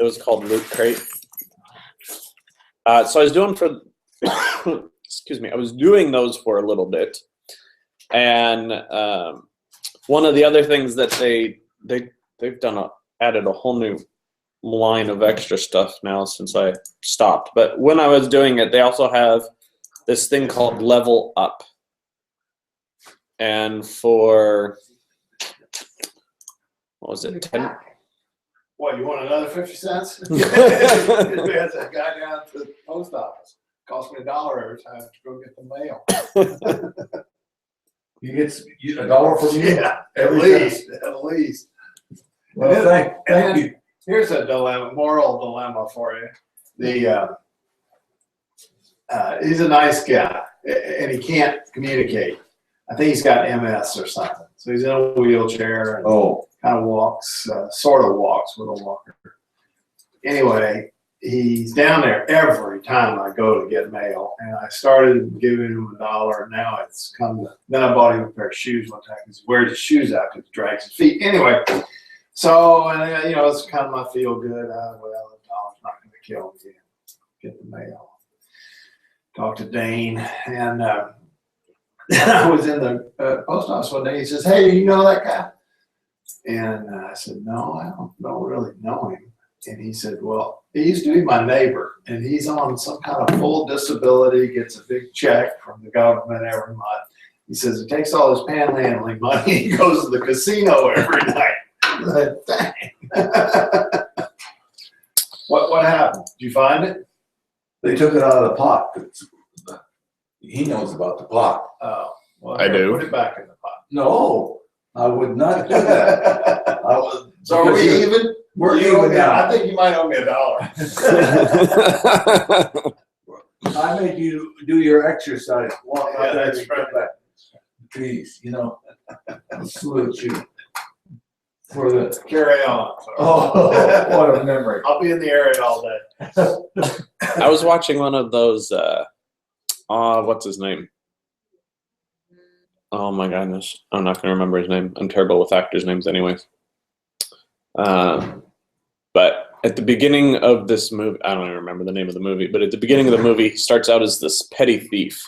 It was called Loot Crate. So I was doing for, excuse me, I was doing those for a little bit, and one of the other things that they've done added a whole new line of extra stuff now since I stopped. But when I was doing it, they also have this thing called Level Up, and for what was it, 10? What, you want another 50 cents? There's a guy down at the post office. Cost me $1 every time to go get the mail. You get $1 from you? Yeah, at least. Well, thank you. Here's a moral dilemma for you. He's a nice guy, and he can't communicate. I think he's got MS or something. So he's in a wheelchair and kind of walks, sort of walks with a walker. Anyway, he's down there every time I go to get mail, and I started giving him $1, and now it's come to, then I bought him a pair of shoes one time because he wears his shoes out because he drags his feet. Anyway, so, and you know, it's kind of my feel good. Well, $1's not going to kill me. Get the mail. Talk to Dane, and I was in the post office one day. He says, "Hey, you know that guy?" And I said, "No, I don't really know him." And he said, "Well, he used to be my neighbor, and he's on some kind of full disability, gets a big check from the government every month." He says he takes all his panhandling money and he goes to the casino every night. I said, "Dang." What happened? Did you find it? They took it out of the pot. He knows about the pot. Oh, well, I do. Put it back in the pot. No, I would not do that. So are we even? We're even now. I think you might owe me $1. I made you do your exercise. Walk out there that's and come back. Please, you know, I salute you for the. Carry on. Oh, what a memory. I'll be in the area all day. I was watching one of those, what's his name? Oh my goodness. I'm not going to remember his name. I'm terrible with actors' names anyways. But at the beginning of this movie, I don't even remember the name of the movie, but at the beginning of the movie, he starts out as this petty thief.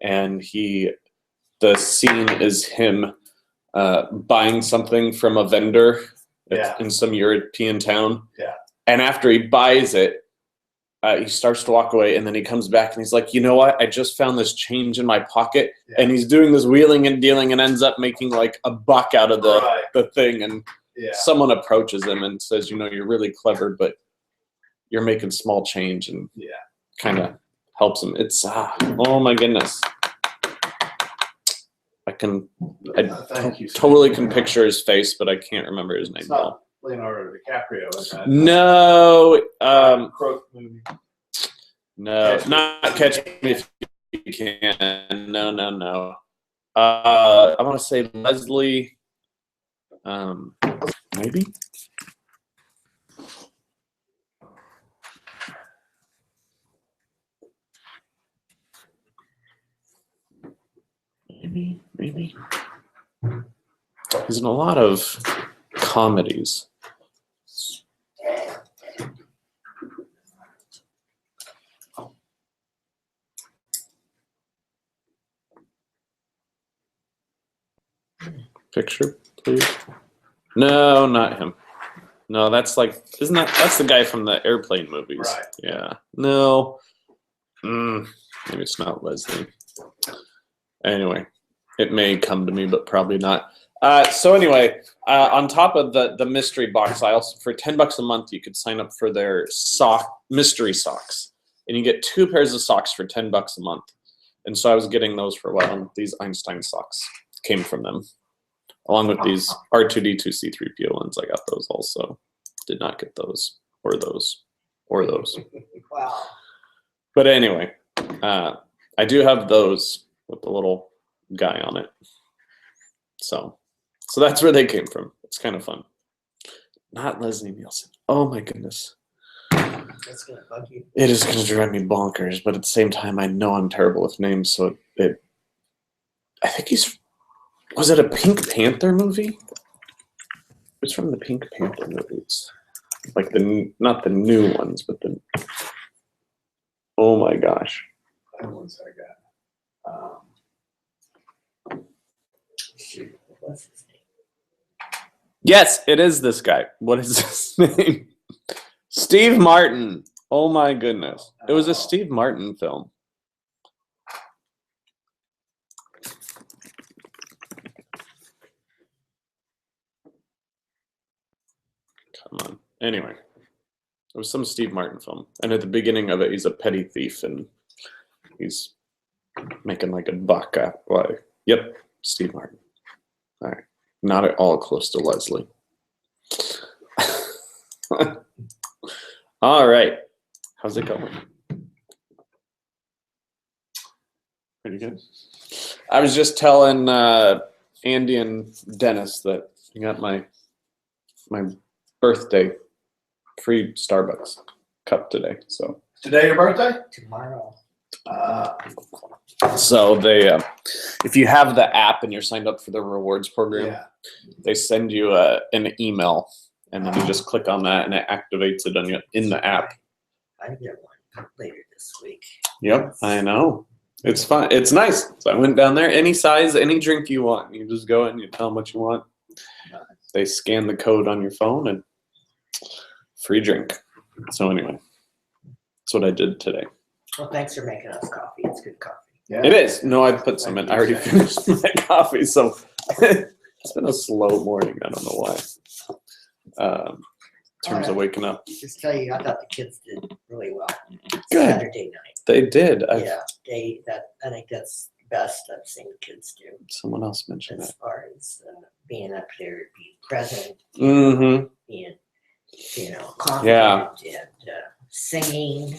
And the scene is him buying something from a vendor in some European town. Yeah. And after he buys it, he starts to walk away, and then he comes back and he's like, "You know what? I just found this change in my pocket." Yeah. And he's doing this wheeling and dealing and ends up making like $1 out of the thing. And someone approaches him and says, "You know, you're really clever, but you're making small change," and kind of helps him. It's oh my goodness. I totally can picture his face, but I can't remember his name. It's not Leonardo DiCaprio, is that? No. Crook movie. No, not Catch Me If You Can. No. I want to say Leslie. Maybe. Maybe. He's in a lot of comedies. Picture, please. No, not him. No, that's like, that's the guy from the airplane movies. Right. Yeah. No. Maybe it's not Leslie. Anyway, it may come to me, but probably not. So anyway, on top of the mystery box, I also, for $10 a month, you could sign up for their mystery socks, and you get 2 pairs of socks for $10 a month. And so I was getting those for a while. And these Einstein socks came from them, along with these R2D2 C3PO ones. I got those also. Did not get those or those or those. Wow. But anyway, I do have those with the little guy on it. So that's where they came from. It's kind of fun. Not Leslie Nielsen. Oh my goodness. That's gonna bug you. It is going to drive me bonkers, but at the same time, I know I'm terrible with names, so I think was it a Pink Panther movie? It's from the Pink Panther movies. like not the new ones, but the. Oh my gosh. That one's I got. Shoot, what's his name? Yes, it is this guy. What is his name? Steve Martin. Oh my goodness. It was a Steve Martin film. Come on. Anyway, it was some Steve Martin film. And at the beginning of it, he's a petty thief and he's making like a buck. Yep, Steve Martin. All right. Not at all close to Leslie. All right. How's it going? Pretty good. I was just telling Andy and Dennis that I got my birthday free Starbucks cup today. So Today your birthday? Tomorrow. so they if you have the app and you're signed up for the rewards program, Yeah. they send you an email and then you just click on that and it activates it on you in the app. I get one later this week. Yep, I know. It's fun. It's nice. So I went down there. Any size, any drink you want. You just go in, you tell them what you want. They scan the code on your phone and free drink. So anyway, that's what I did today. Well, thanks for making us coffee. It's good coffee. Yeah. It is. No, I put some in. I already finished my coffee, so it's been a slow morning. I don't know why. In terms of waking up. Just tell you, I thought the kids did really well. Good. Saturday night. They did. I think that's the best I've seen the kids do. Someone else mentioned As that. far as being up there, being present, Mm-hmm. being, confident and singing.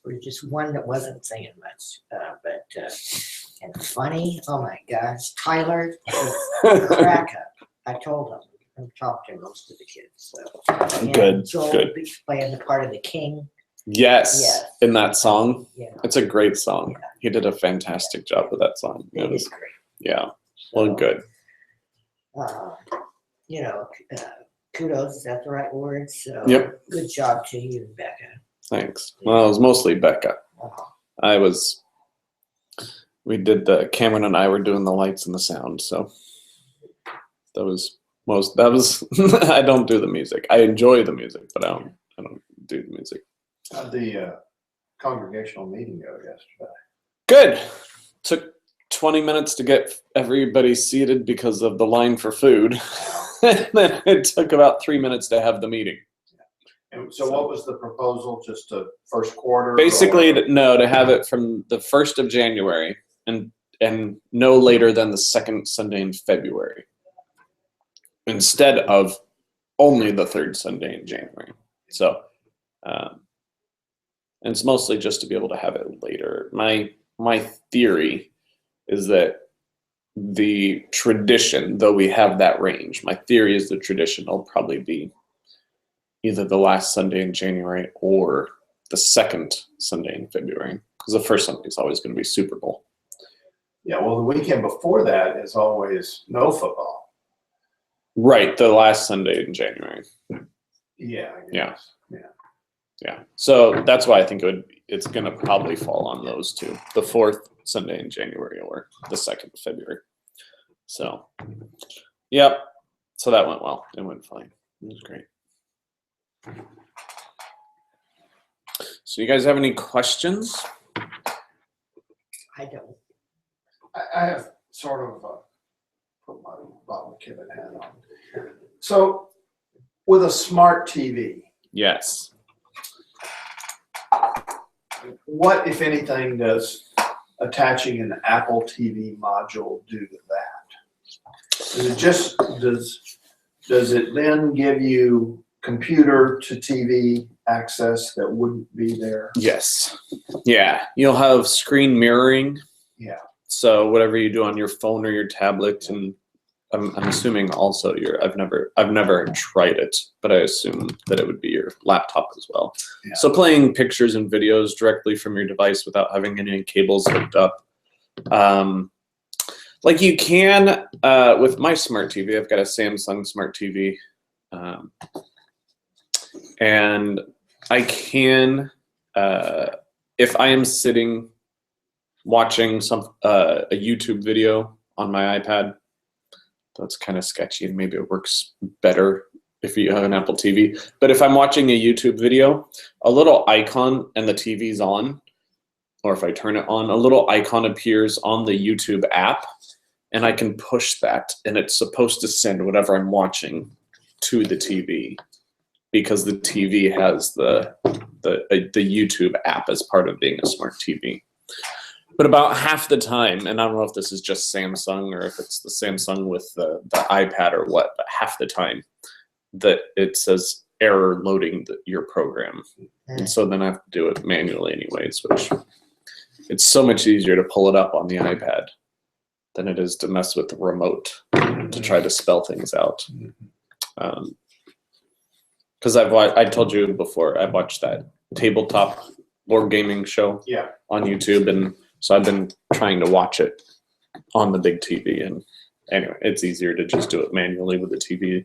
There was just one that wasn't singing much, and funny. Oh my gosh, Tyler, crack up. I told him. I've talked to most of the kids. So. And Good, Joel good. playing the part of the king. Yes, Yes. in that song. Yeah, It's a great song. Yeah. He did a fantastic job with that song. it It was, is great. yeah, well, So, good. Kudos, is that the right word? So Yep. good job to you, Becca. Thanks. Well, it was mostly Becca. We did Cameron and I were doing the lights and the sound, so that was I don't do the music. I enjoy the music, but I don't do the music. How'd the congregational meeting go yesterday? Good. Took 20 minutes to get everybody seated because of the line for food. And then it took about 3 minutes to have the meeting. And so what was the proposal? Just a first quarter? Basically, or- no, to have it from the 1st of January and no later than the 2nd Sunday in February, instead of only the 3rd Sunday in January. So and it's mostly just to be able to have it later. My theory is that the tradition, though we have that range, my theory is the tradition will probably be either the last Sunday in January or the 2nd Sunday in February, because the first Sunday is always going to be Super Bowl. Yeah, well, the weekend before that is always no football. Right, the last Sunday in January. Yeah. I Yeah. guess. Yeah, so that's why I think it's going to probably fall on those two, the 4th Sunday in January or the 2nd of February. So, yep. So that went well. It went fine. It was great. So you guys have any questions? I don't. I have sort of put my Bob McKibben hat on. So with a smart TV, Yes. what, if anything, does attaching an Apple TV module do to that? Is it just does it then give you computer to TV access that wouldn't be there? Yes. Yeah. You'll have screen mirroring. Yeah. So whatever you do on your phone or your tablet, and I'm assuming also I've never tried it, but I assume that it would be your laptop as well. Yeah. So playing pictures and videos directly from your device without having any cables hooked up. Like you can with my smart TV. I've got a Samsung smart TV. And I can, if I am sitting watching a YouTube video on my iPad, that's kind of sketchy, and maybe it works better if you have an Apple TV. But if I'm watching a YouTube video, a little icon and the TV's on, or if I turn it on, a little icon appears on the YouTube app, and I can push that, and it's supposed to send whatever I'm watching to the TV, because the TV has the YouTube app as part of being a smart TV. But about half the time, and I don't know if this is just Samsung or if it's the Samsung with the iPad or what, but half the time that it says error loading your program. And so then I have to do it manually anyways, which it's so much easier to pull it up on the iPad than it is to mess with the remote to try to spell things out. Because I told you before, I watched that tabletop board gaming show on YouTube, and so I've been trying to watch it on the big TV. And anyway, it's easier to just do it manually with the TV,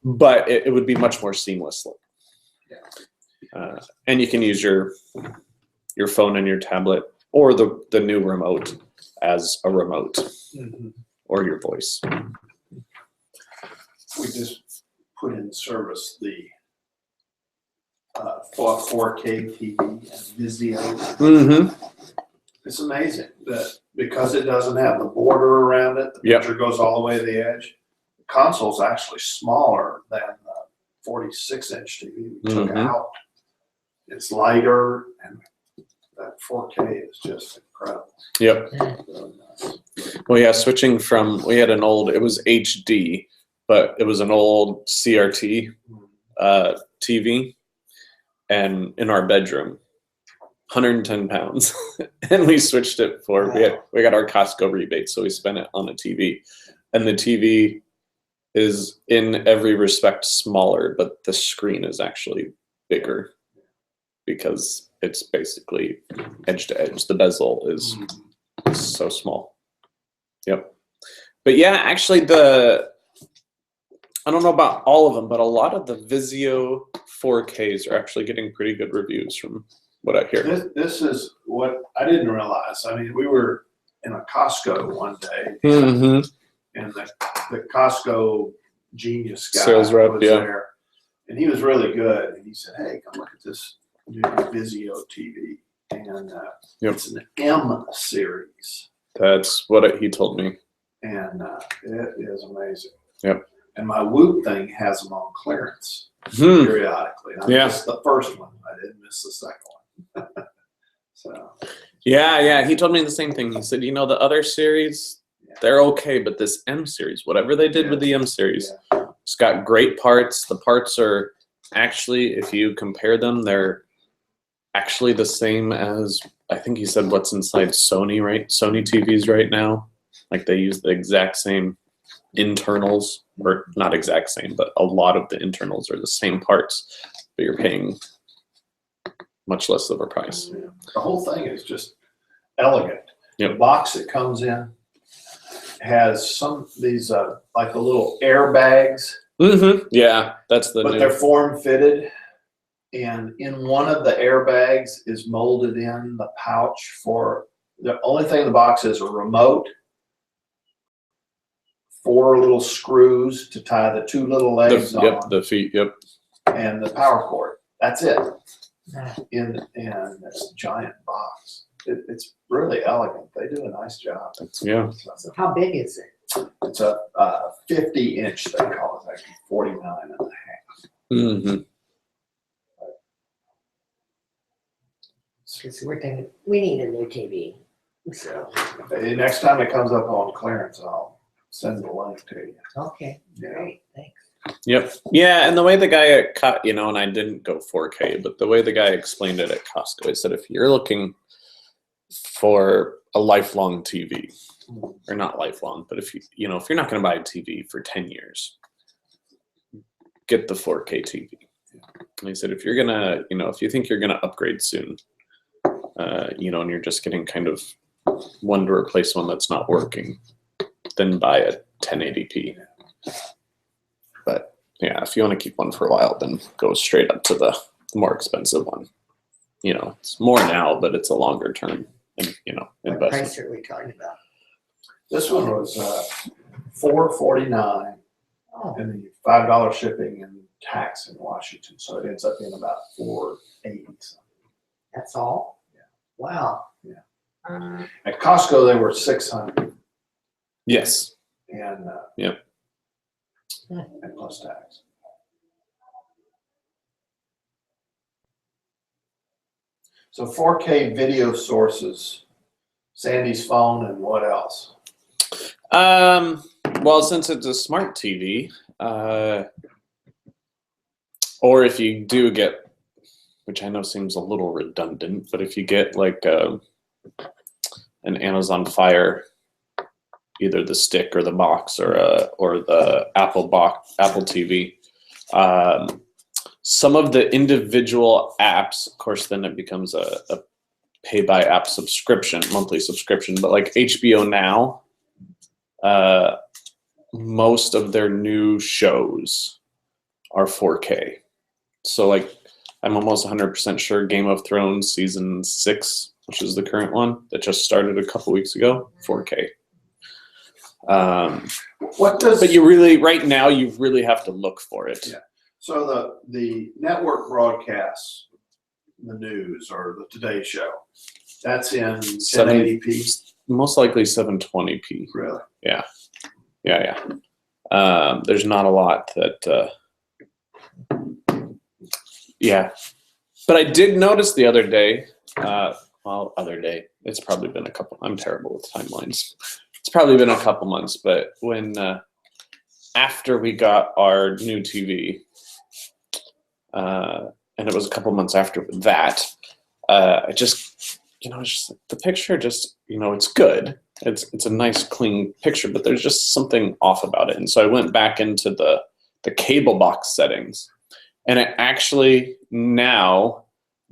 but it would be much more seamlessly. And you can use your phone and your tablet or the new remote as a remote, or your voice. We just put in service the 4K TV and Vizio. It's amazing that because it doesn't have the border around it, the picture goes all the way to the edge. The console's actually smaller than the 46-inch TV we took out. It's lighter, and that 4K is just incredible. Really nice. Well, yeah, switching from, we had an old, it was HD, but it was an old CRT TV, and in our bedroom, 110 pounds. And we switched it for, we got our Costco rebate, so we spent it on a TV. And the TV is in every respect smaller, but the screen is actually bigger because it's basically edge to edge. The bezel is so small. But yeah, actually I don't know about all of them, but a lot of the Vizio 4Ks are actually getting pretty good reviews from what I hear. This is what I didn't realize. I mean, we were in a Costco one day, and the Costco genius guy sales rep was there, and he was really good. And he said, "Hey, come look at this new Vizio TV, and it's an M series." That's what he told me. And it is amazing. And my Whoop thing has them on clearance periodically. I missed the first one. I didn't miss the second one. So. Yeah, he told me the same thing. He said, you know, the other series, they're okay, but this M series, whatever they did with the M series, it's got great parts. The parts are actually, if you compare them, they're actually the same as, I think he said, what's inside Sony, right? Sony TVs right now. Like they use the exact same internals, or not exact same, but a lot of the internals are the same parts, but you're paying much less of a price. The whole thing is just elegant. The box that comes in has some of these like the little airbags. Yeah, that's the but new. They're form fitted, and in one of the airbags is molded in the pouch for the only thing in the box is a remote, 4 little screws to tie the 2 little legs on. The feet, and the power cord. That's it. In this giant box. It's really elegant. They do a nice job. How big is it? It's a 50-inch, they call it, actually 49 and a half. Because we're thinking, we need a new TV. So. Next time it comes up on clearance, I'll send the link to you. Okay, great, thanks. Yeah, and the way the guy at, you know, and I didn't go 4K, but the way the guy explained it at Costco, he said if you're looking for a lifelong TV, or not lifelong, but if you know, if you're not going to buy a TV for 10 years, get the 4K TV. And he said if you're gonna, you know, if you think you're gonna upgrade soon, you know, and you're just getting kind of one to replace one that's not working, then buy a 1080p. But Yeah, if you want to keep one for a while, then go straight up to the more expensive one. You know, it's more now, but it's a longer term, What investment. price are we talking about? This one was $449 Oh, and the $5 shipping and tax in Washington, so it ends up being about $480. that's all? Yeah. Wow. Yeah. At Costco, they were $600 Yes. and Yep. and plus tax. So 4K video sources, Sandy's phone, and what else? Well, since it's a smart TV, or if you do get, which I know seems a little redundant, but if you get like an Amazon Fire, either the stick or the box or the Apple TV, some of the individual apps, of course, then it becomes a pay by app subscription, monthly subscription. But like HBO Now, most of their new shows are 4K. So like, I'm almost 100% sure Game of Thrones season 6, which is the current one that just started a couple weeks ago, 4K. What does But you really, right now, you really have to look for it. Yeah. So the network broadcasts, the news or the Today Show, that's in 1080p. Most likely 720p. Really? Yeah. There's not a lot that. Yeah, but I did notice the other day. It's probably been a couple. I'm terrible with timelines. It's probably been a couple months, but when after we got our new TV, and it was a couple months after that, I just, it's just the picture. Just it's good. It's a nice clean picture, but there's just something off about it. And so I went back into the cable box settings, and it actually now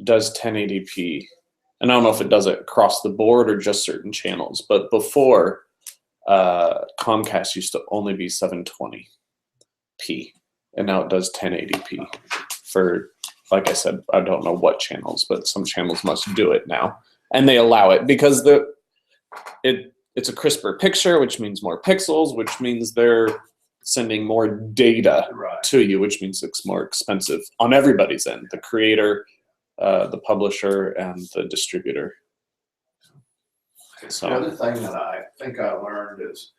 does 1080p. And I don't know if it does it across the board or just certain channels, but before Comcast used to only be 720p, and now it does 1080p for, like I said, I don't know what channels, but some channels must do it now, and they allow it because it's a crisper picture, which means more pixels, which means they're sending more data to you, which means it's more expensive on everybody's end, the creator, the publisher, and the distributor. So the other thing that I think I learned is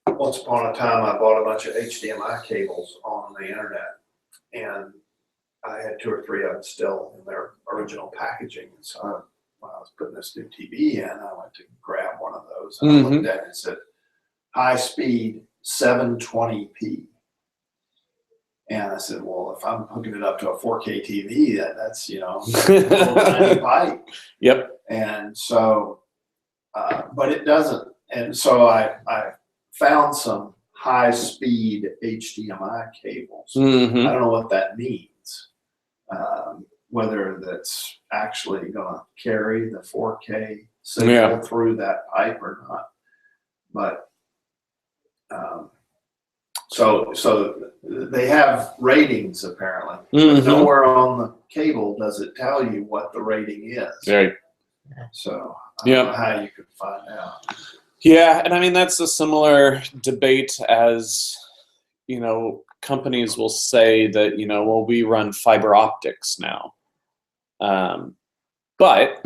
once upon a time I bought a bunch of HDMI cables on the internet, and I had 2 or 3 of them still in their original packaging. And so when I was putting this new TV in, I went to grab one of those, and I looked at it and said, high speed 720p. And I said, well, if I'm hooking it up to a 4K TV, that's a little tiny pipe. Yep. And so, but it doesn't. And so I found some high speed HDMI cables. I don't know what that means. Whether that's actually going to carry the 4K signal through that pipe or not. But so they have ratings apparently. But nowhere on the cable does it tell you what the rating is. Right. So I don't know how you could find out. Yeah, and I mean that's a similar debate as companies will say that well, we run fiber optics now, but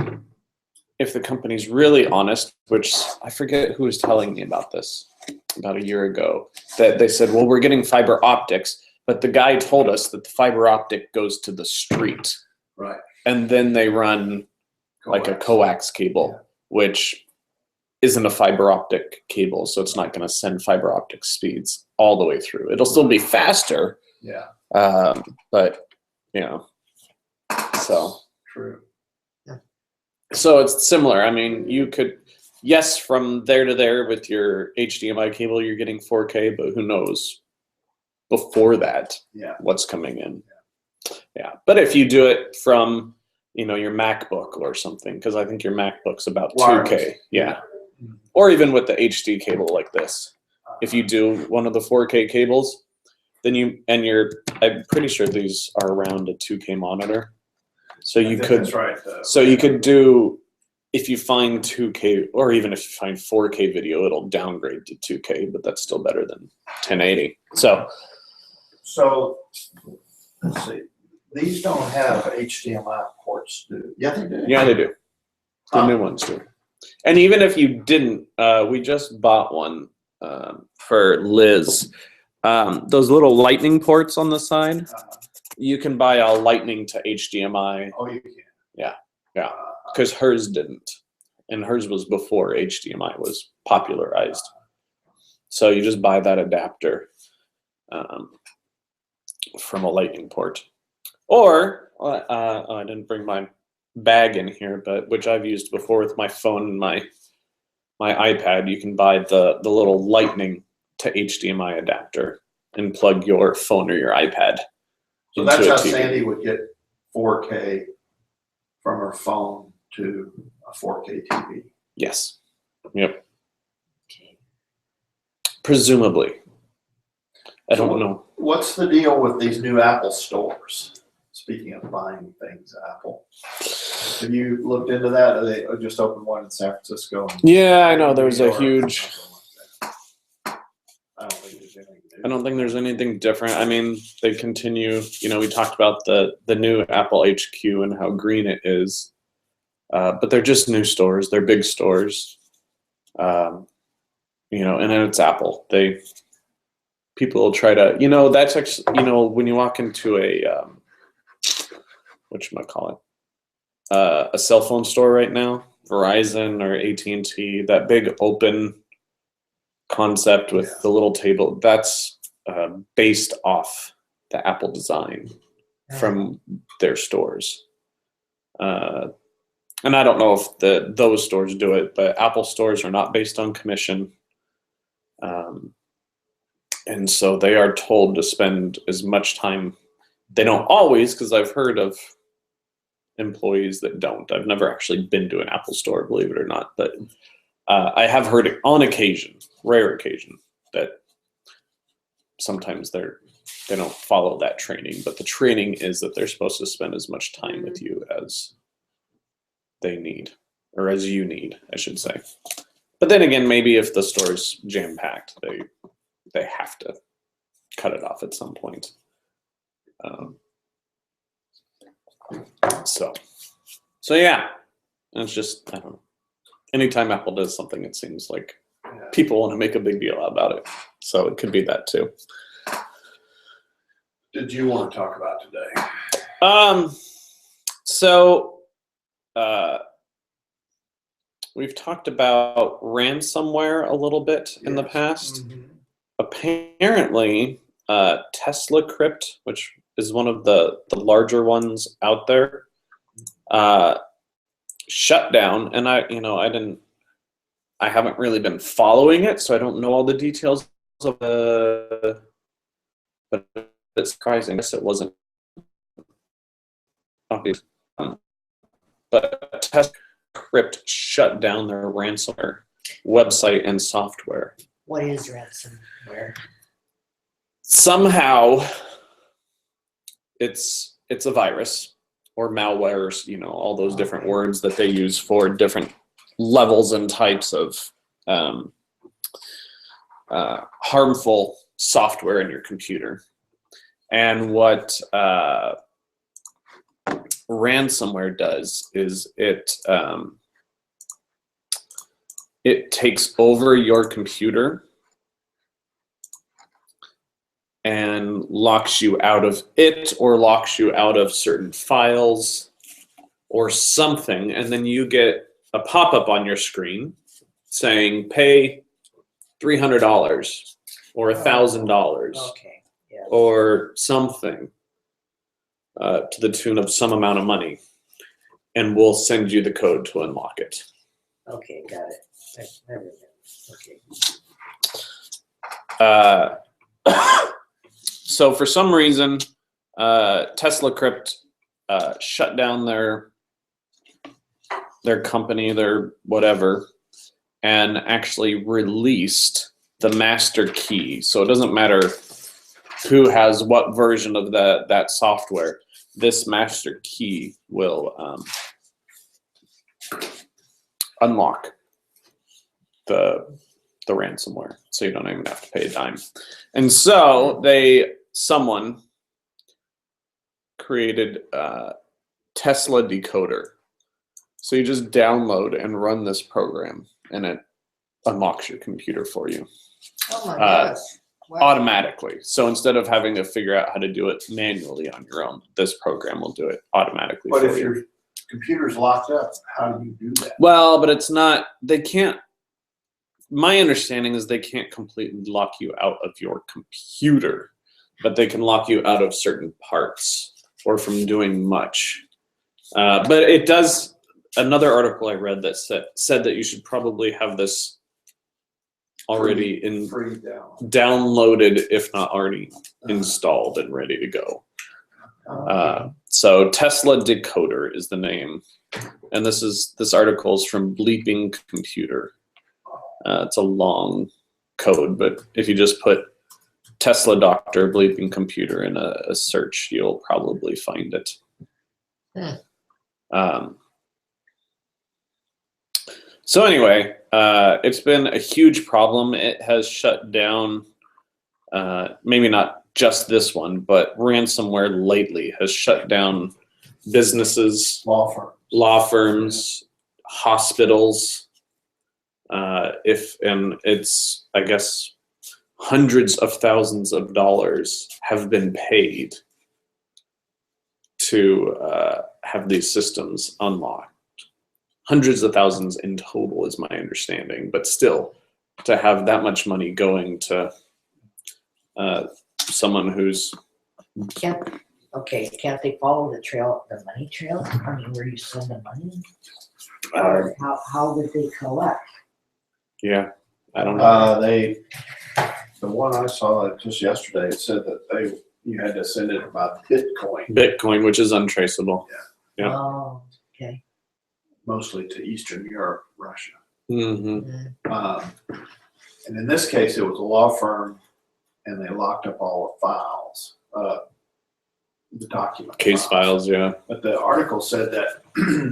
if the company's really honest, which I forget who was telling me about this about a year ago, that they said, well, we're getting fiber optics, but the guy told us that the fiber optic goes to the street. Right. And then they run like a coax cable, which isn't a fiber optic cable, so it's not going to send fiber optic speeds all the way through. It'll still be faster. Yeah. But, so. True. So it's similar. I mean, you could, yes, from there to there with your HDMI cable, you're getting 4K, but who knows before that what's coming in. Yeah. But if you do it from, your MacBook or something, because I think your MacBook's about 2K. Yeah. Or even with the HD cable like this. if you do one of the 4K cables, then I'm pretty sure these are around a 2K monitor. So you could, That's right. so you could do, if you find 2K, or even if you find 4K video, it'll downgrade to 2K, but that's still better than 1080. So let's see. These don't have HDMI ports, do? Yeah, they do. yeah, they do. The new ones do. And even if you didn't, we just bought one for Liz. Those little lightning ports on the side, you can buy a lightning to HDMI. Oh, you can. Yeah, because hers didn't, and hers was before HDMI was popularized. So you just buy that adapter from a lightning port, or I didn't bring my bag in here, but which I've used before with my phone and my iPad. You can buy the little lightning to HDMI adapter and plug your phone or your iPad. So that's how TV. Sandy would get 4K from her phone to a 4K TV. Yes. Yep. Okay. Presumably. I don't know. What's the deal with these new Apple stores? Speaking of buying things, Apple. Have you looked into that? They just opened one in San Francisco. Yeah, I know. There's a huge. I don't think there's anything new. I don't think there's anything different. I mean, they continue. We talked about the new Apple HQ and how green it is, but they're just new stores. They're big stores, and then it's Apple. People will try to. That's actually. When you walk into a whatchamacallit, a cell phone store right now, Verizon or AT&T, that big open concept with the little table, that's based off the Apple design from their stores. And I don't know if those stores do it, but Apple stores are not based on commission. And so they are told to spend as much time. They don't always, because I've heard of employees that don't. I've never actually been to an Apple store, believe it or not, but I have heard it on occasion, rare occasion, that sometimes they don't follow that training, but the training is that they're supposed to spend as much time with you as they need, or as you need, I should say. But then again, maybe if the store's jam-packed, they have to cut it off at some point. So yeah, it's just, I don't know. Anytime Apple does something, it seems like people want to make a big deal about it. So it could be that too. Did you want to talk about today? We've talked about ransomware a little bit in the past. Mm-hmm. Apparently, Tesla Crypt, which is one of the larger ones out there, shut down. And I haven't really been following it, so I don't know all the details of but it's surprising. I guess it wasn't obvious. But Tesla Crypt shut down their ransomware website and software. What is ransomware? Somehow it's a virus or malware, all those different words that they use for different levels and types of harmful software in your computer. And what ransomware does is it takes over your computer and locks you out of it, or locks you out of certain files or something, and then you get a pop-up on your screen saying pay $300 or $1,000 Okay. Yeah. or something to the tune of some amount of money, and we'll send you the code to unlock it. Okay, got it. Okay. So for some reason, Tesla Crypt shut down their company, their whatever, and actually released the master key. So it doesn't matter who has what version of that software. This master key will unlock the ransomware, so you don't even have to pay a dime. And so someone created Tesla Decoder. So you just download and run this program, and it unlocks your computer for you Oh my gosh. Wow. automatically. So instead of having to figure out how to do it manually on your own, this program will do it automatically But for if you. your computer's locked up, how do you do that? Well, but it's not, they can't, my understanding is they can't completely lock you out of your computer, but they can lock you out of certain parts or from doing much. But it does, another article I read that said that you should probably have this already Free down. downloaded, if not already installed and ready to go. So Tesla Decoder is the name, and this article is from Bleeping Computer. It's a long code, but if you just put Tesla Doctor Bleeping Computer in a search, you'll probably find it. So anyway, it's been a huge problem. It has shut down, maybe not just this one, but ransomware lately has shut down businesses, law firms, hospitals. And it's, I guess, hundreds of thousands of dollars have been paid to have these systems unlocked. Hundreds of thousands in total is my understanding, but still, to have that much money going to someone who's Can't they follow the money trail? I mean, where you send the money? Or how would they collect? yeah, I don't know. The one I saw just yesterday, it said that you had to send it by Bitcoin. Bitcoin, which is untraceable. Yeah. Oh, okay. Mostly to Eastern Europe, Russia. Mm-hmm. And in this case, it was a law firm, and they locked up all the files, the document Case files, yeah. But the article said that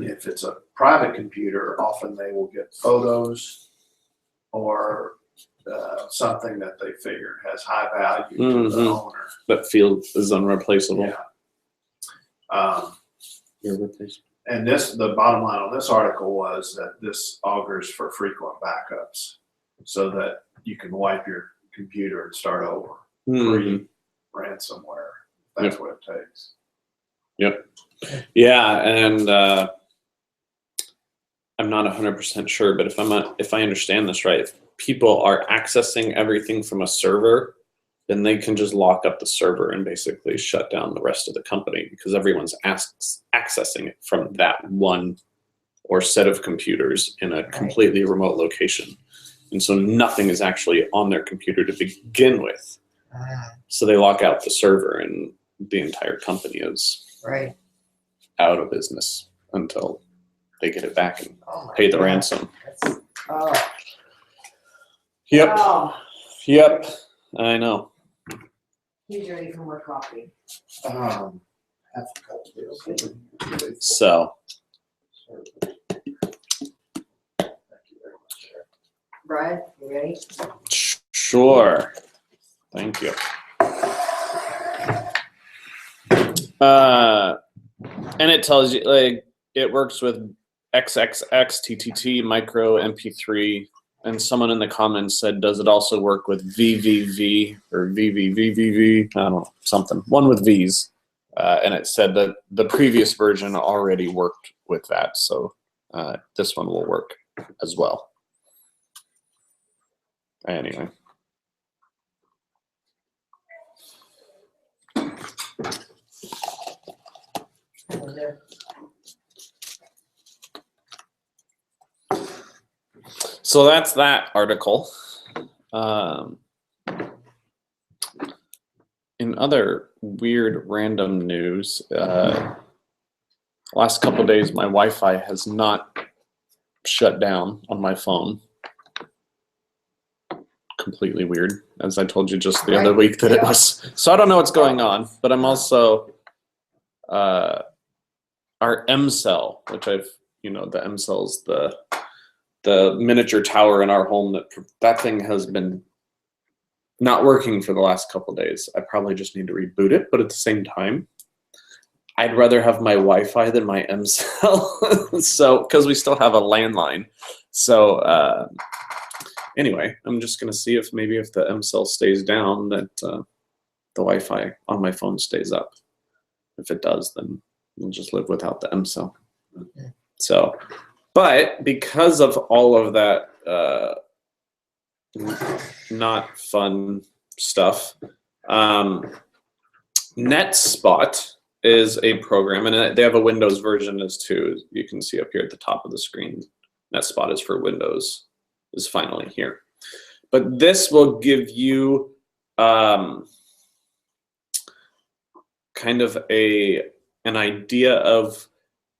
if it's a private computer, often they will get photos or something that they figure has high value to the owner. That field is unreplaceable. Yeah. And the bottom line on this article was that this augurs for frequent backups, so that you can wipe your computer and start over. Free ransomware. That's what it takes. Yep. Yeah, and I'm not 100% sure, but if I understand this right, if people are accessing everything from a server, then they can just lock up the server and basically shut down the rest of the company, because everyone's accessing it from that one or set of computers in a completely remote location. And so nothing is actually on their computer to begin with. So they lock out the server, and the entire company is out of business until they get it back and pay the ransom. Yep. Yep. I know. He's ready for more coffee. So. Brad, you ready? Sure. Thank you. And it tells you, like, it works with XXX, TTT, micro, MP3, and someone in the comments said, does it also work with VVV or VVVVV? I don't know, something. One with V's. And it said that the previous version already worked with that, so this one will work as well. Anyway. So that's that article. In other weird random news, last couple days my Wi-Fi has not shut down on my phone completely weird, as I told you just the other week that it was. So I don't know what's going on, but I'm also our M cell, which I've the M cell's the miniature tower in our home that thing has been not working for the last couple days. I probably just need to reboot it, but at the same time, I'd rather have my Wi-Fi than my M cell. So because we still have a landline. So anyway, I'm just gonna see if the M cell stays down, that the Wi-Fi on my phone stays up. If it does, then we'll just live without the M cell. Okay. So, but because of all of that not fun stuff, NetSpot is a program, and they have a Windows version as too. You can see up here at the top of the screen. NetSpot is for Windows, is finally here. But this will give you kind of an idea of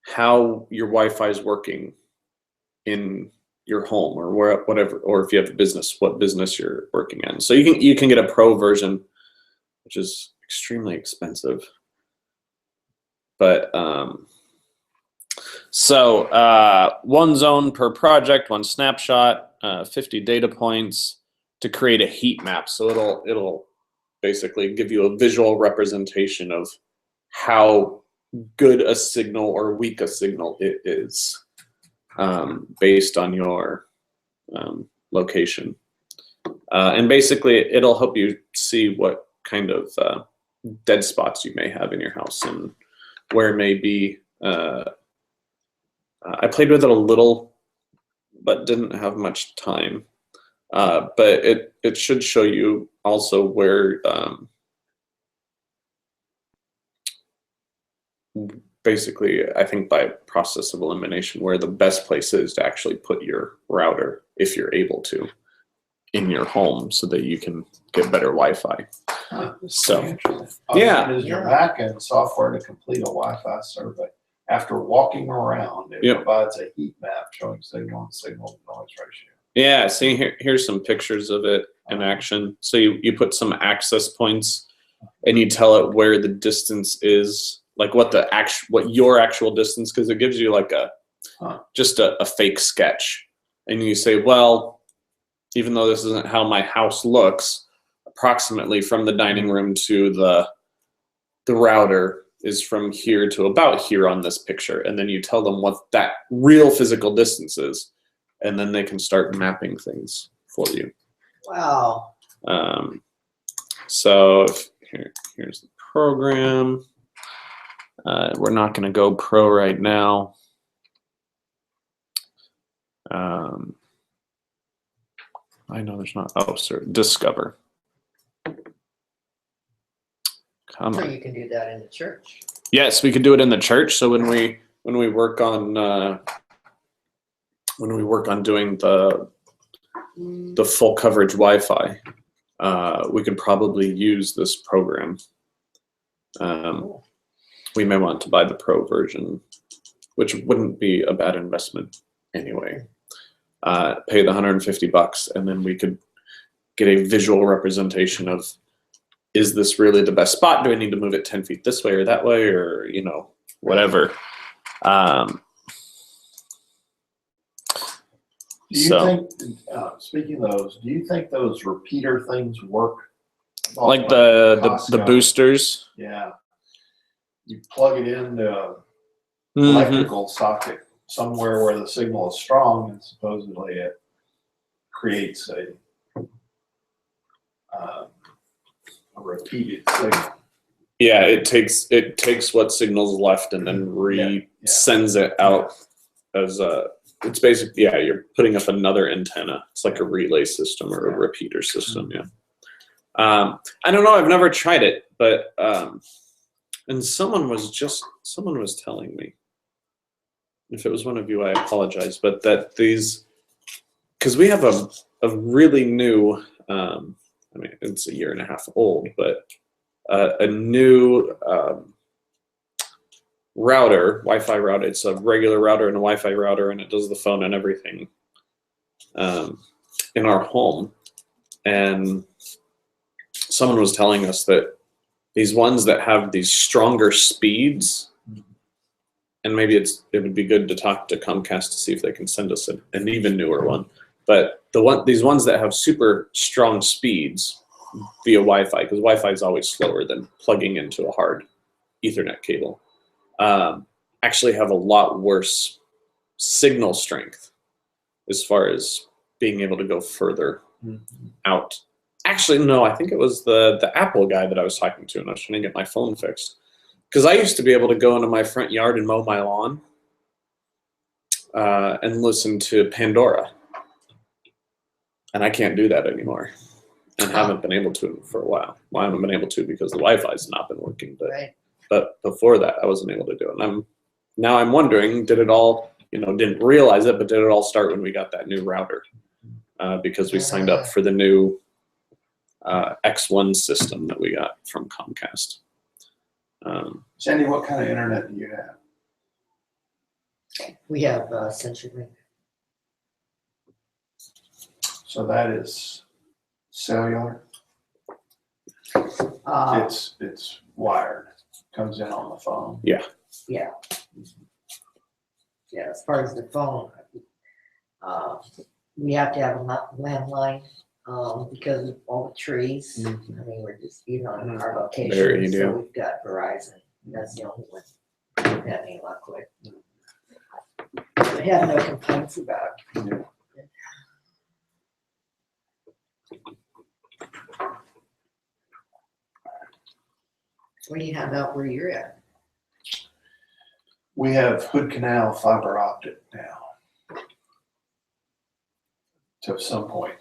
how your Wi-Fi is working in your home or whatever, or if you have a business, what business you're working in. So you can get a pro version, which is extremely expensive. But one zone per project, one snapshot, 50 data points to create a heat map. So it'll basically give you a visual representation of how good a signal or weak a signal it is, based on your location. And basically, it'll help you see what kind of dead spots you may have in your house and where it may be. I played with it a little, but didn't have much time. But it should show you also where basically, I think by process of elimination, where the best place is to actually put your router, if you're able to, in your home so that you can get better Wi-Fi. So, yeah. Is your Mac and software to complete a Wi-Fi survey. After walking around, it provides a heat map showing signal and signal to noise ratio. Yeah, see, here's some pictures of it in action. So you put some access points and you tell it where the distance is, like what your actual distance, because it gives you like just a fake sketch. And you say, well, even though this isn't how my house looks, approximately from the dining room to the router is from here to about here on this picture. And then you tell them what that real physical distance is. And then they can start mapping things for you. Wow. So here's the program. We're not going to go pro right now. I know there's not. Oh, sorry. Discover. Come on. So you can do that in the church. Yes, we can do it in the church. So when we work on doing the full coverage Wi-Fi, we could probably use this program. We may want to buy the pro version, which wouldn't be a bad investment anyway. Pay the $150, and then we could get a visual representation of, is this really the best spot? Do I need to move it 10 feet this way or that way, or whatever. Do you think, speaking of those, do you think those repeater things work? Like the boosters? Yeah. You plug it into an electrical socket somewhere where the signal is strong, and supposedly it creates a repeated signal. Yeah, it takes what signal's left and then sends it out as it's basically, you're putting up another antenna. It's like a relay system or a repeater system. Yeah. I don't know. I've never tried it, but and someone was telling me. If it was one of you, I apologize, but that because we have a really new, it's a year and a half old, but a new router, Wi-Fi router. It's a regular router and a Wi-Fi router, and it does the phone and everything in our home. and someone was telling us that these ones that have these stronger speeds, and maybe it would be good to talk to Comcast to see if they can send us an even newer one. But these ones that have super strong speeds via Wi-Fi, because Wi-Fi is always slower than plugging into a hard Ethernet cable, actually have a lot worse signal strength as far as being able to go further out. Actually, no, I think it was the Apple guy that I was talking to, and I was trying to get my phone fixed. Because I used to be able to go into my front yard and mow my lawn and listen to Pandora. And I can't do that anymore, and haven't been able to for a while. Well, I haven't been able to because the Wi-Fi's not been working, but before that, I wasn't able to do it. And I'm wondering, did it all, didn't realize it, but did it all start when we got that new router? Because we signed up for the new X1 system that we got from Comcast. Sandy, what kind of internet do you have? We have CenturyLink. So that is cellular. It's wired. Comes in on the phone. Yeah. As far as the phone, we have to have a landline because of all the trees. I mean, we're just in our location, There you so do. we've got Verizon. That's the only one we haven't had any luck with. I have no complaints about it. What do you have out where you're at? We have Hood Canal fiber optic now. To some point.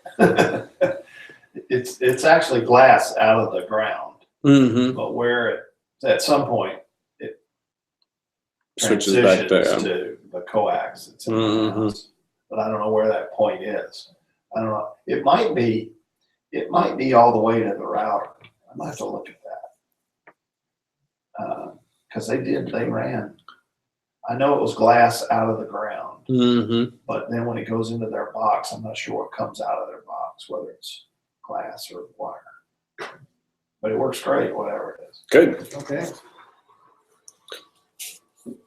It's actually glass out of the ground, but where at some point it Switches back transitions to to the coax that's in the house. But I don't know where that point is. I don't know. It might be all the way to the router. I might have to look at that. Because they ran. I know it was glass out of the ground, but then when it goes into their box, I'm not sure what comes out of their box, whether it's glass or wire. But it works great, whatever it is. Good. Okay.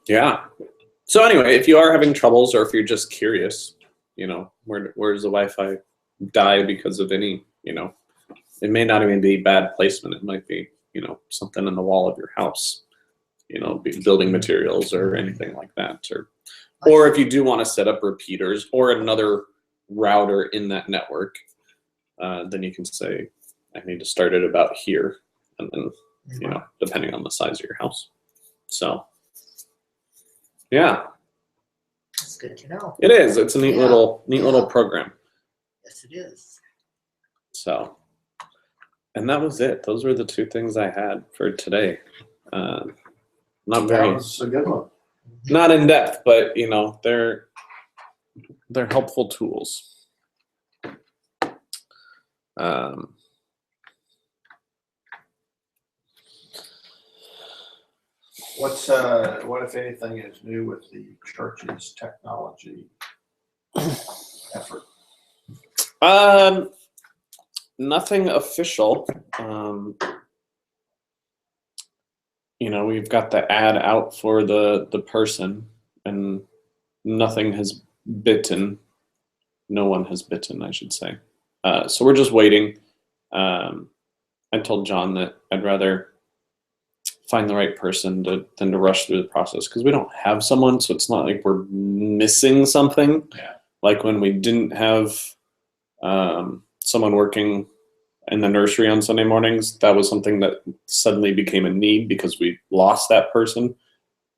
Yeah. So anyway, if you are having troubles, or if you're just curious, where does the Wi-Fi die because of any, it may not even be bad placement. It might be, something in the wall of your house, building materials or anything like that. Or if you do want to set up repeaters or another router in that network, then you can say, I need to start it about here. And then, depending on the size of your house. So, yeah. That's good to know. It is. It's a neat little program. Yes, it is. So, and that was it. Those were the two things I had for today. Not very, That was a good one. not in depth, but they're helpful tools. What if anything is new with the church's technology effort? Nothing official. We've got the ad out for the person, and nothing has bitten. No one has bitten, I should say. So we're just waiting. I told John that I'd rather find the right person than to rush through the process, because we don't have someone, so it's not like we're missing something. Yeah. Like when we didn't have someone working in the nursery on Sunday mornings, that was something that suddenly became a need because we lost that person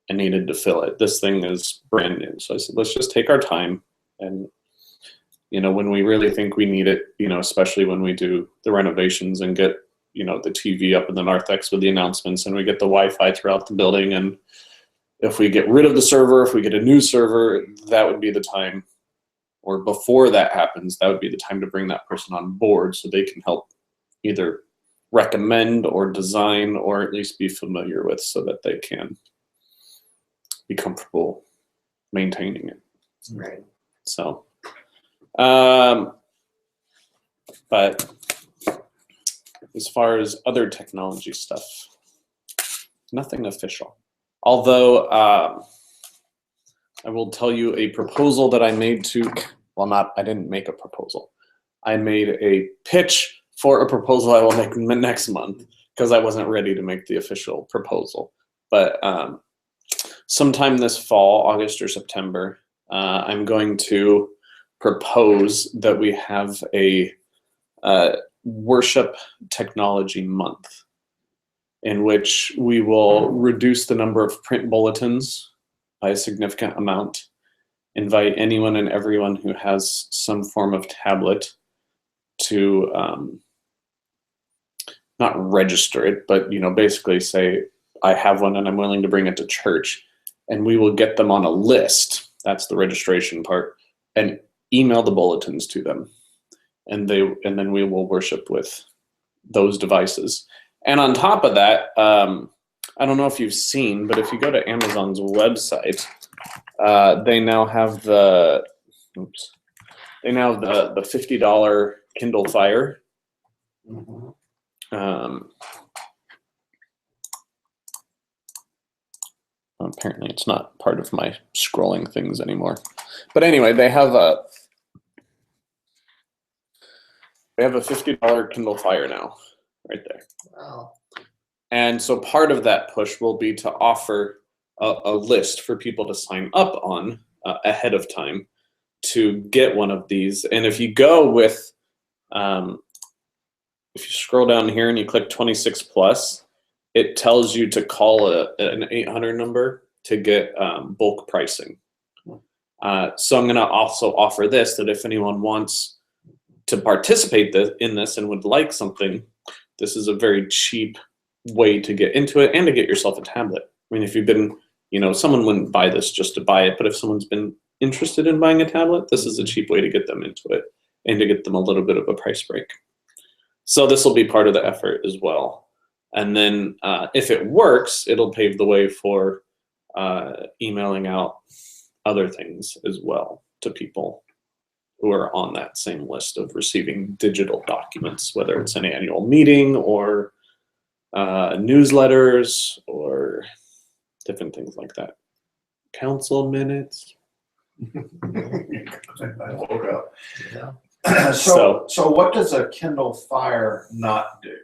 and needed to fill it. This thing is brand new. So I said, let's just take our time. And, when we really think we need it, especially when we do the renovations and get, the TV up in the narthex with the announcements, and we get the Wi-Fi throughout the building. And if we get rid of the server, if we get a new server, that would be the time, or before that happens, that would be the time to bring that person on board so they can help either recommend or design, or at least be familiar with, so that they can be comfortable maintaining it. Right. So, but as far as other technology stuff, nothing official. Although I will tell you a proposal that I made to, well, I didn't make a proposal. I made a pitch for a proposal I will make next month because I wasn't ready to make the official proposal. But sometime this fall, August or September, I'm going to propose that we have a worship technology month in which we will reduce the number of print bulletins by a significant amount, invite anyone and everyone who has some form of tablet to not register it, but basically say, I have one and I'm willing to bring it to church, and we will get them on a list. That's the registration part, and email the bulletins to them, and then we will worship with those devices. And on top of that, I don't know if you've seen, but if you go to Amazon's website, they now have the $50 Kindle Fire. Apparently it's not part of my scrolling things anymore. But anyway, they have a $50 Kindle Fire now, right there. Wow. And so part of that push will be to offer a list for people to sign up on ahead of time to get one of these. And if you go with, if you scroll down here and you click 26 plus, it tells you to call an 800 number to get bulk pricing. So I'm going to also offer this, that if anyone wants to participate in this and would like something, this is a very cheap way to get into it and to get yourself a tablet. I mean, if you've been, someone wouldn't buy this just to buy it, but if someone's been interested in buying a tablet, this is a cheap way to get them into it and to get them a little bit of a price break. So this will be part of the effort as well. And then if it works, it'll pave the way for emailing out other things as well to people who are on that same list of receiving digital documents, whether it's an annual meeting or newsletters or different things like that. Council minutes. I woke up. Yeah. So what does a Kindle Fire not do?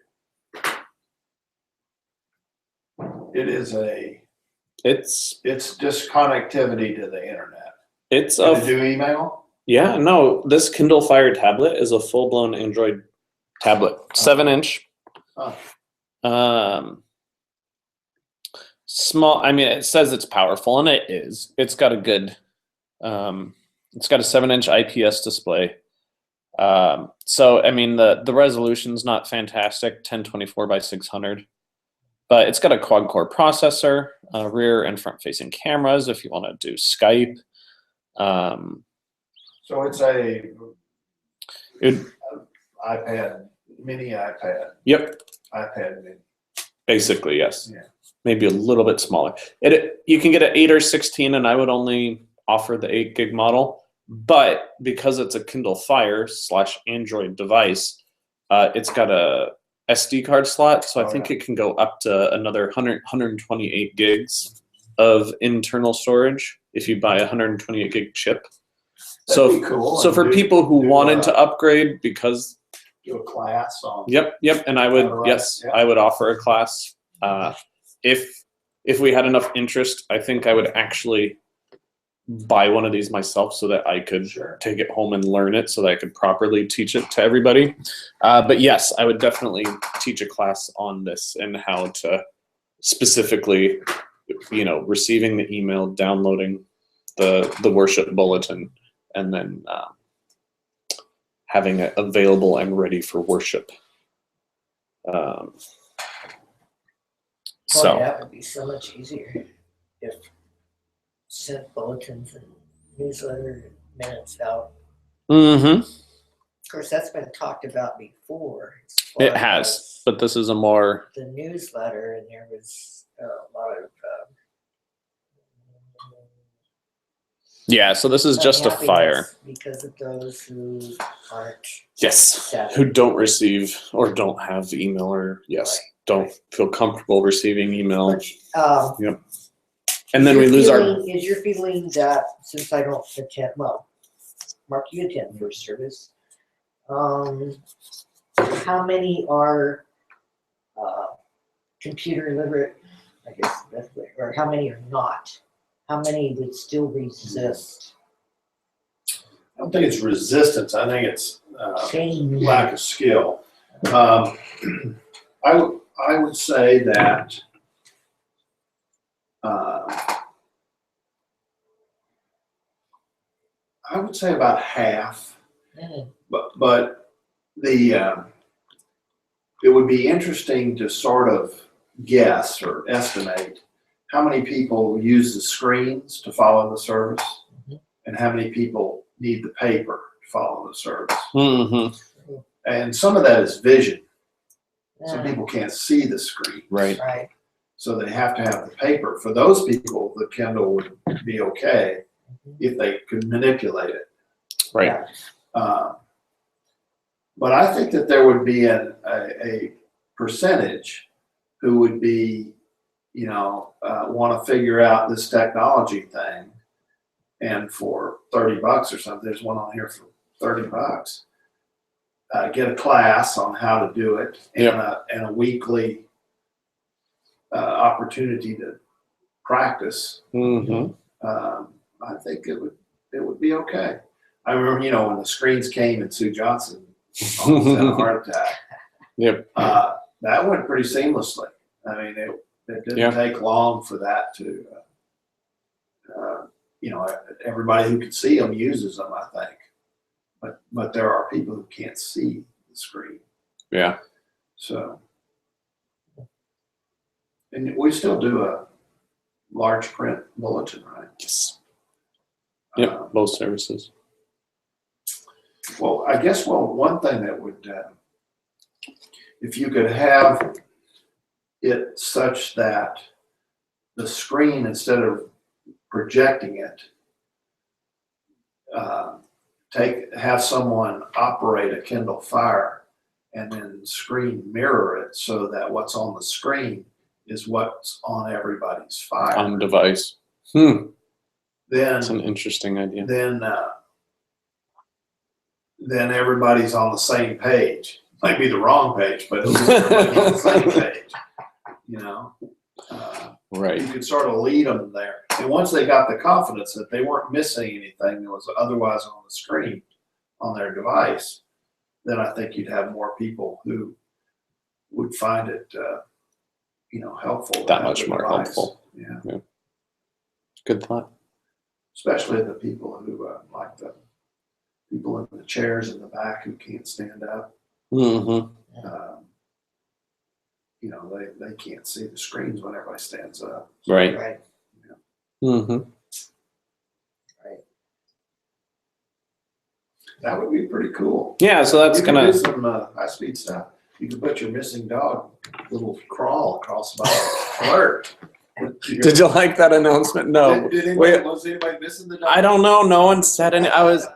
It's just connectivity to the internet. It's Can it do email? Yeah, no, this Kindle Fire tablet is a full-blown Android tablet, 7-inch. Oh. Small. I mean, it says it's powerful, and it is. It's got a good. It's got a 7-inch IPS display. So I mean, the resolution's not fantastic, 1024 by 600, but it's got a quad-core processor, rear and front-facing cameras if you want to do Skype. So it's a iPad, mini iPad. Yep. iPad mini. Basically, yes. Yeah. Maybe a little bit smaller. You can get an 8 or 16, and I would only offer the 8 gig model. But because it's a Kindle Fire / Android device, it's got a SD card slot, so I think it can go up to another 128 gigs of internal storage if you buy a 128 gig chip. That'd be cool. So for people who wanted to upgrade, because do a class on. Yep, and I would I would offer a class. If we had enough interest, I think I would actually buy one of these myself so that I could take it home and learn it so that I could properly teach it to everybody. But yes, I would definitely teach a class on this and how to specifically, receiving the email, downloading the worship bulletin, and then having it available and ready for worship. Boy, that would be so much easier if sent bulletins and newsletter minutes out. Mm-hmm. Of course, that's been talked about before. It has, but this is a more the newsletter, and there was a lot of Yeah, so this is just a fire. Because of those who aren't. Yes, savvy. who don't receive or don't have email or, yes, don't feel comfortable receiving email. But, And then we lose our... Is your feeling that, since I don't attend, well, Mark, you attend first service, how many are computer literate, I guess that's way, or how many are not? How many would still resist? I don't think it's resistance. I think it's Change. lack of skill. I would say that I would say about half, but the it would be interesting to sort of guess or estimate how many people use the screens to follow the service and how many people need the paper to follow the service. Mm-hmm. And some of that is vision. Some people can't see the screen. Right. Right. So they have to have the paper. For those people, the Kindle would be okay if they could manipulate it. Right. But I think that there would be a percentage who would be, want to figure out this technology thing, and for $30 or something, there's one on here for $30. Get a class on how to do it, and a weekly opportunity to practice. Mm-hmm. I think it would be okay. I remember, when the screens came and Sue Johnson almost had a heart attack. Yep. That went pretty seamlessly. I mean, it didn't take long for that to, everybody who can see them uses them, I think. But there are people who can't see the screen. Yeah. So, and we still do a large print bulletin, right? Yes. Yep. Both services. Well, I guess, one thing that would, if you could have it such that the screen, instead of projecting it, have someone operate a Kindle Fire and then screen mirror it so that what's on the screen is what's on everybody's Fire. On device. Then That's an interesting idea. Then everybody's on the same page. Might be the wrong page, but at least everybody's on the same page. Right. You could sort of lead them there. And once they got the confidence that they weren't missing anything that was otherwise on the screen on their device, then I think you'd have more people who would find it, helpful. That much more helpful. Yeah. Good thought. Especially the people who like the people in the chairs in the back who can't stand up. Mm-hmm. They can't see the screens when everybody stands up. Right. Right. Mm-hmm. Right. That would be pretty cool. Yeah, so that's you could gonna do some high-speed stuff. You could put your missing dog little crawl across my alert. Did you like that announcement? No. Was anybody missing the dog? I don't know. No one said any. I didn't.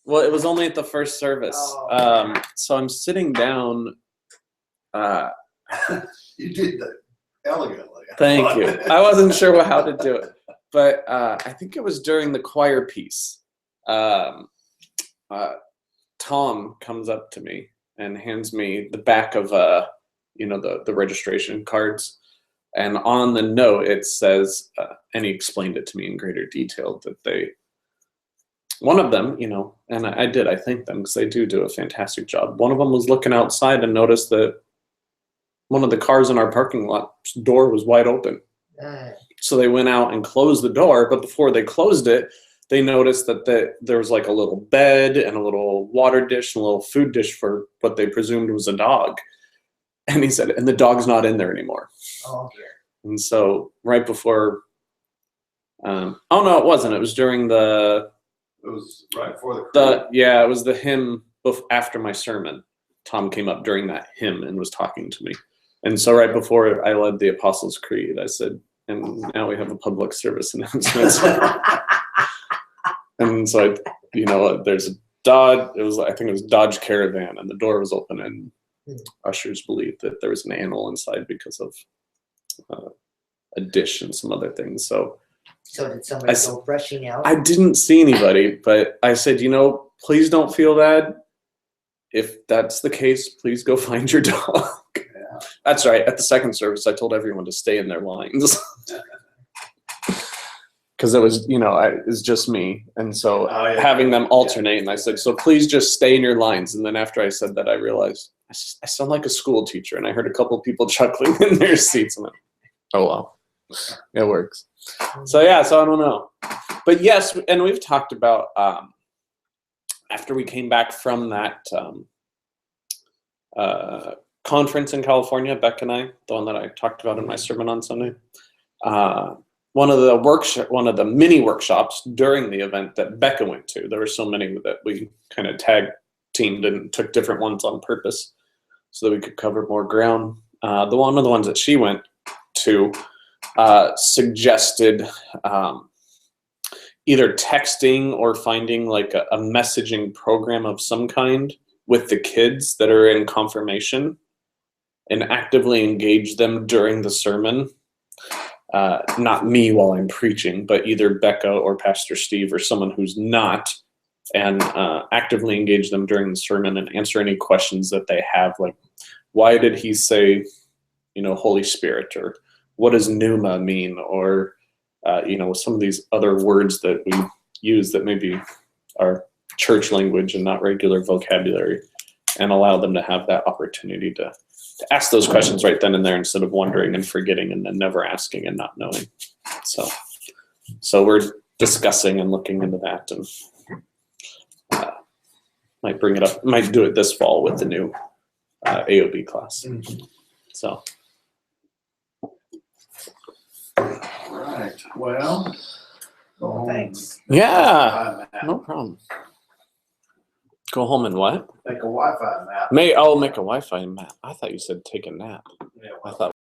Well, it was only at the first service. Oh. So I'm sitting down. You did that elegantly. Thank you. I wasn't sure how to do it, but I think it was during the choir piece. Tom comes up to me and hands me the back of the registration cards, and on the note it says, and he explained it to me in greater detail that one of them, and I thank them because they do a fantastic job. One of them was looking outside and noticed that one of the cars in our parking lot door was wide open. So they went out and closed the door, but before they closed it, they noticed that there was like a little bed and a little water dish and a little food dish for what they presumed was a dog. And he said, and the dog's not in there anymore. Oh, dear. And so right before, oh no, it wasn't. It was during It was right before it was the hymn after my sermon. Tom came up during that hymn and was talking to me. And so right before I led the Apostles' Creed, I said, and now we have a public service announcement. And so there's a Dodge. I think it was Dodge Caravan, and the door was open, and ushers believed that there was an animal inside because of a dish and some other things. So did somebody go brushing out? I didn't see anybody, but I said, please don't feel bad. If that's the case, please go find your dog. Yeah. That's right. At the second service, I told everyone to stay in their lines. Because it was, it's just me. And so having them alternate, and I said, so please just stay in your lines. And then after I said that, I realized I sound like a school teacher. And I heard a couple people chuckling in their seats. And oh, well, it works. So I don't know. But yes, and we've talked about, after we came back from that conference in California, Beck and I, the one that I talked about in my sermon on Sunday, one of the mini workshops during the event that Becca went to. There were so many that we kind of tag teamed and took different ones on purpose so that we could cover more ground. One of the ones that she went to suggested either texting or finding like a messaging program of some kind with the kids that are in confirmation and actively engage them during the sermon. Not me while I'm preaching, but either Becca or Pastor Steve or someone who's not, and actively engage them during the sermon and answer any questions that they have, like, why did he say, Holy Spirit, or what does pneuma mean, or some of these other words that we use that maybe are church language and not regular vocabulary, and allow them to have that opportunity to ask those questions right then and there instead of wondering and forgetting and then never asking and not knowing. So we're discussing and looking into that, and might bring it up, might do it this fall with the new AOB class. So. All right. Well, go home. Thanks. Yeah, no problem. Go home and what? Make a Wi-Fi map. Make a Wi-Fi map. I thought you said take a nap. Yeah. I thought